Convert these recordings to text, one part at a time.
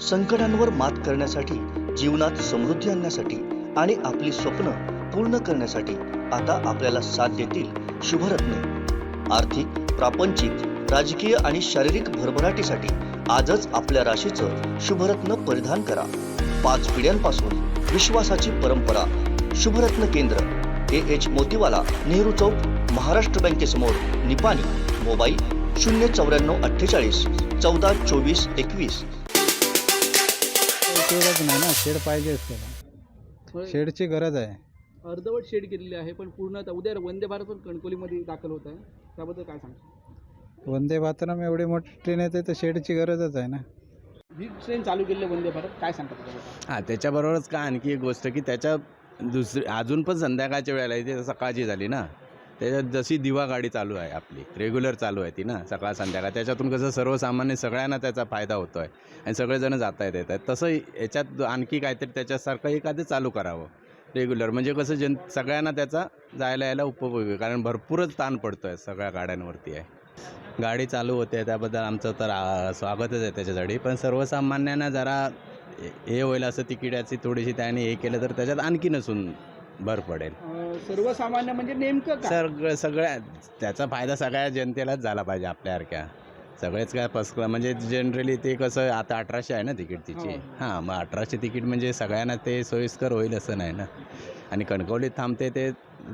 संकटांवर मात करण्यासाठी, जीवनात समृद्धी आणण्यासाठी आणि आपली स्वप्न पूर्ण करण्यासाठी आता आपल्याला साथ देतील शुभरत्न। आर्थिक, प्रापंचिक, राजकीय आणि शारीरिक भरभराटीसाठी आजच आपल्या राशीचं शुभरत्न परिधान करा। 5 पिढ्यांपासून विश्वासाची परंपरा। शुभरत्न केंद्र AH मोतीवाला, नेहरू चौक, महाराष्ट्र बँकेसमोर, निपाणी। मोबाईल 09448 14 24 21। तेवढंच नाही ना, शेड पाहिजेच त्याला, शेडची गरज आहे। अर्धवट शेड केलेली आहे, पण पूर्ण उद्या वंदे भारत पण कणकवलीमध्ये दाखल होत आहे, त्याबद्दल काय सांगतो? वंदे भारतम एवढी मोठी ट्रेन येते तर शेडची गरजच आहे ना। ही ट्रेन चालू केलेली वंदे भारत, काय सांगतात? हां, त्याच्याबरोबरच का आणखी एक गोष्ट की त्याच्या अजून पण संध्याकाळच्या वेळेला इथे सकाळची झाली ना, त्याच्यात जशी दिवा गाडी चालू आहे आपली रेग्युलर चालू आहे ती ना, सकाळ संध्याकाळ, त्याच्यातून कसं सर्वसामान्य सगळ्यांना त्याचा फायदा होतो आहे आणि सगळेजण जाता येत आहेत। तसं याच्यात आणखी काहीतरी त्याच्यासारखं एखादं चालू करावं रेग्युलर, म्हणजे कसं सगळ्यांना त्याचा जायला यायला उपयोगी आहे, कारण भरपूरच ताण पडतो आहे सगळ्या गाड्यांवरती आहे। गाडी चालू होते त्याबद्दल आमचं तर स्वागतच आहे त्याच्यासाठी, पण सर्वसामान्यांना जरा हे होईल असं तिकिटाची थोडीशी त्याने हे केलं तर त्याच्यात आणखी नसून भर पडेल। सर्वसामान्य म्हणजे नेमकं काय? सगळ्या त्याचा फायदा सगळ्या जनतेलाच झाला पाहिजे आपल्यासारख्या। सगळेच काय फसलं म्हणजे जनरली ते कसं आता 1800 आहे ना तिकीट तिची। हां, मग 1800 तिकीट म्हणजे सगळ्यांना ते सोयीस्कर होईल असं नाही ना, आणि कणकवलीत थांबते ते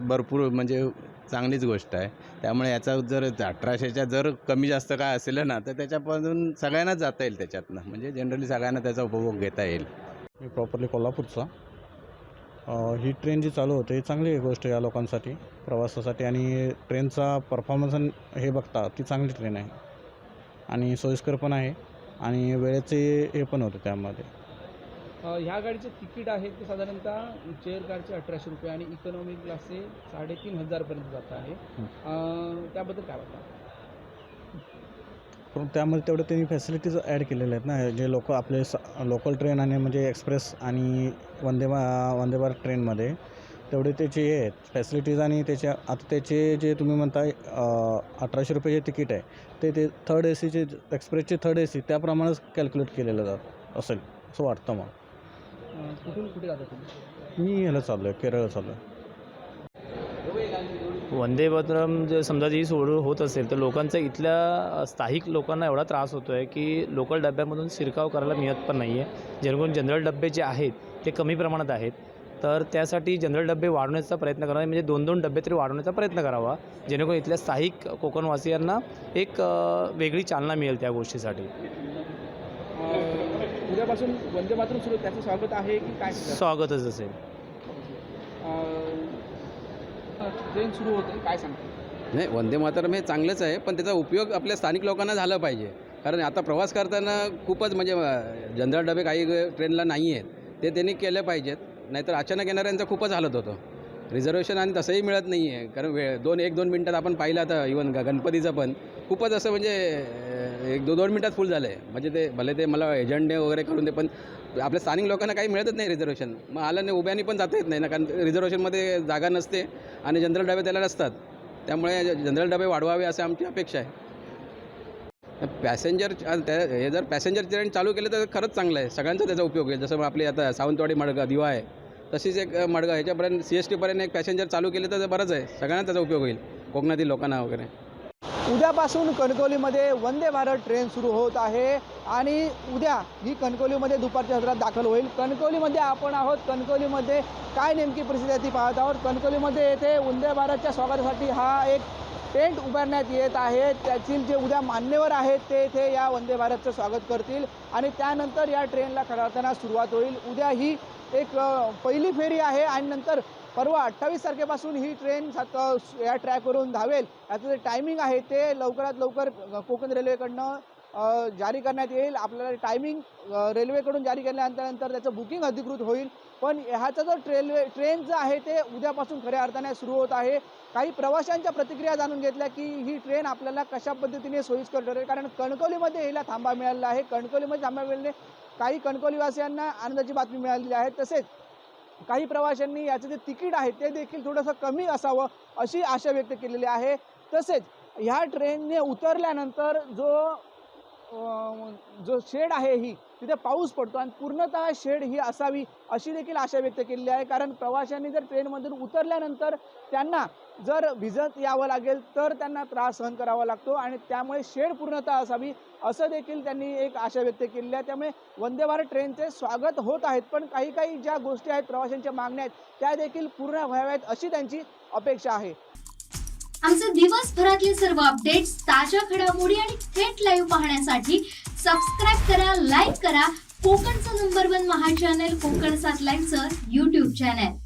भरपूर म्हणजे चांगलीच गोष्ट आहे। त्यामुळे याचा जर 1800च्या जर कमी जास्त काय असेल ना, तर त्याच्यापासून सगळ्यांनाच जाता येईल त्याच्यातनं, म्हणजे जनरली सगळ्यांना त्याचा उपभोग घेता येईल। मी प्रॉपरली कोल्हापूरचा। ही ट्रेन जी चालू होते ही चांगली गोष्ट या लोकांसाठी, प्रवासासाठी, आणि ट्रेनचा परफॉर्मन्स हे बघता ती चांगली ट्रेन आहे आणि सोयीस्कर पण आहे आणि वेळेचे हे पण होते त्यामध्ये। ह्या गाडीचे तिकीट आहे ते साधारणतः चेअर कारचे 1800 रुपये आणि इकॉनॉमी क्लासचे 3500 पर्यंत जात आहे, त्याबद्दल काय वाटतं? पण त्यामध्ये तेवढं त्यांनी फॅसिलिटीज ॲड केलेल्या आहेत ना, जे लोक आपले लोकल ट्रेन आणि म्हणजे एक्सप्रेस आणि वंदे भारत ट्रेनमध्ये तेवढे त्याचे हे आहेत फॅसिलिटीज, आणि त्याच्या आता त्याचे जे तुम्ही म्हणताय 1800 रुपये जे तिकीट आहे ते थर्ड ACचे एक्सप्रेसचे थर्ड AC त्याप्रमाणेच कॅल्क्युलेट केलेलं जात असेल असं वाटतं मला। कुठून कुठे जाता तुम्ही? मी ह्याला चाललो आहे, केरळ चाललो आहे। वंदे भारतम जर समजा जी सोडून होत असेल तर लोकांचा इथल्या स्थायिक लोकांना एवढा त्रास होतो आहे की लोकल डब्यामधून शिरकाव करायला मिळत पण नाही आहे, जेणेकरून जनरल डबे जे आहेत ते कमी प्रमाणात आहेत, तर त्यासाठी जनरल डबे वाढवण्याचा प्रयत्न करावा, म्हणजे 2-2 डबे तरी वाढवण्याचा प्रयत्न करावा, जेणेकरून इथल्या स्थायिक कोकणवासियांना एक वेगळी चालना मिळेल त्या गोष्टीसाठी। उद्यापासून वंदे मातरम सुरू, त्याचं स्वागत आहे की काय? स्वागतच असेल। ट्रेन सुरू होते, काय सांगतो? नाही, वंदे मातरम हे चांगलंच आहे, पण त्याचा उपयोग आपल्या स्थानिक लोकांना झाला पाहिजे, कारण आता प्रवास करताना खूपच म्हणजे जनरल डबे काही ट्रेनला नाही आहेत, ते त्यांनी केले पाहिजेत, नाहीतर अचानक येणाऱ्यांचं खूपच हालत होतं। रिझर्वेशन आणि तसंही मिळत नाही आहे, कारण 1-2 मिनटात आपण पाहिलं आता इवन गणपतीचं पण खूपच असं म्हणजे 1-2 मिनटात फुल झालं आहे, म्हणजे ते भले ते मला एजंडे वगैरे करून दे, पण आपल्या स्थानिक लोकांना काही मिळतच नाही रिझर्वेशन, मग आलं नाही उभ्यानी पण जाता येत नाही ना, कारण रिझर्वेशनमध्ये जागा नसते आणि जनरल डबे त्याला नसतात, त्यामुळे जनरल डबे वाढवावे असं आमची अपेक्षा आहे। पॅसेंजर हे जर पॅसेंजर ट्रेन चालू केलं तर खरंच चांगलं आहे, सगळ्यांचा त्याचा उपयोग होईल। जसं आपली आता सावंतवाडी मडगाव दिवा आहे, तशीच एक मडगाव ह्याच्यापर्यंत CST पर्यंत एक पॅसेंजर चालू केले तर बरंच आहे, सगळ्यांना त्याचा उपयोग होईल, कोकणातील लोकांना वगैरे। उद्यापासून कणकवलीमध्ये वंदे भारत ट्रेन सुरू होत आहे आणि उद्या ही कणकवलीमध्ये दुपारच्या सत्रात दाखल होईल। कणकवलीमध्ये आपण आहोत, कणकवलीमध्ये काय नेमकी परिस्थिती आहे ती पाहत आहोत। कणकवलीमध्ये येथे वंदे भारतच्या स्वागतासाठी हा एक टेंट उभारण्यात येत आहे, त्यातील जे उद्या मान्यवर आहेत ते इथे या वंदे भारतचं स्वागत करतील आणि त्यानंतर या ट्रेनला खरावताना सुरुवात होईल। उद्या ही एक पहिली फेरी आहे आणि नंतर परवा 28 तारखेपासून ही ट्रेन या ट्रॅकवरून धावेल। याचं जे टायमिंग आहे ते लवकरात लवकर कोकण रेल्वेकडनं जारी करण्यात येईल। आपल्याला टायमिंग रेल्वेकडून जारी केल्यानंतर त्याचं बुकिंग अधिकृत होईल, पण ह्याचा जो ट्रेनचं आहे ते उद्यापासून खऱ्या अर्थाने सुरू होत आहे। काही प्रवाशांच्या प्रतिक्रिया जाणून घेतल्या की ही ट्रेन आपल्याला कशा पद्धतीने सोयीस्कर ठरेल, कारण कणकवलीमध्ये हिला थांबा मिळालेला आहे। कणकवलीमध्ये थांबा मिळाल्याने काही कणकवलीवासियांना आनंदाची बातमी मिळालेली आहे, तसेच काही प्रवाशांनी याचं जे तिकीट आहे ते देखील थोडंसं कमी असावं अशी आशा व्यक्त केलेली आहे। तसेच ह्या ट्रेनने उतरल्यानंतर जो शेड आहे ही तिथे पाऊस पडतो आणि पूर्णतः शेड ही असावी अशी देखील आशा व्यक्त केलेली आहे. कारण प्रवाशांनी जर ट्रेनमधून उतरल्यानंतर त्यांना जर भिजत यावं लागेल तर त्यांना त्रास सहन करावा लागतो आणि त्यामुळे शेड पूर्णतः असावी असं देखील त्यांनी एक आशा व्यक्त केलेली आहे. त्यामुळे वंदे भारत ट्रेनचे स्वागत होत आहेत, पण काही ज्या गोष्टी आहेत, प्रवाशांच्या मागण्या आहेत, त्या देखील पूर्ण व्हाव्यात अशी त्यांची अपेक्षा आहे. आमचे दिवसभरातले सर्व अपडेट्स, ताज्या घडामोडी आणि थेट लाईव्ह पाहण्यासाठी सबस्क्राईब करा, लाईक करा कोकणचं नंबर 1 महा चॅनल कोकण 7 लाईव्हचं YouTube चॅनल.